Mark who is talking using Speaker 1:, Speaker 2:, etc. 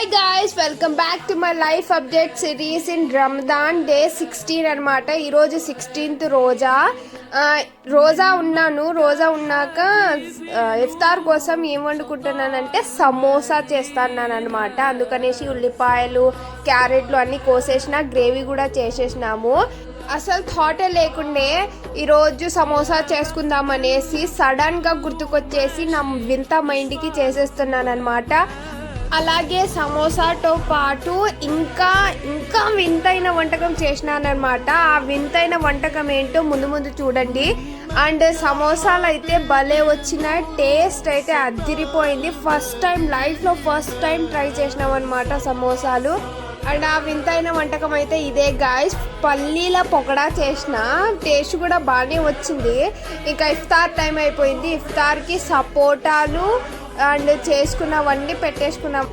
Speaker 1: Hi guys, welcome back to my life update series in Ramadan day 16 అనమాట. ఈరోజు 16th రోజా ఉన్నాను. రోజా ఉన్నాక ఇఫ్తార్ కోసం ఏం వండుకుంటున్నానంటే సమోసా చేస్తాను అనమాట. అందుకనేసి ఉల్లిపాయలు, క్యారెట్లు అన్నీ కోసేసిన, గ్రేవీ కూడా చేసేసినాము. అసలు థాటే లేకుండే ఈరోజు సమోసా చేసుకుందాం అనేసి సడన్గా గుర్తుకొచ్చేసి నా వింత మైండ్కి చేసేస్తున్నాను అనమాట. అలాగే సమోసాతో పాటు ఇంకా వింతైన వంటకం చేసినానమాట. ఆ వింతైన వంటకం ఏంటో ముందు చూడండి. అండ్ సమోసాలు అయితే భలే వచ్చిన, టేస్ట్ అయితే అదిరిపోయింది. లైఫ్లో ఫస్ట్ టైం ట్రై చేసినాం అనమాట సమోసాలు. అండ్ ఆ వింతైన వంటకం అయితే ఇదే గాయ్స్, పల్లీల పొగడా చేసిన, టేస్ట్ కూడా బాగానే వచ్చింది. ఇంకా ఇఫ్తార్ టైం అయిపోయింది. ఇఫ్తార్కి సపోటాలు అండ్ చేసుకున్నవన్నీ పెట్టేసుకున్నాం.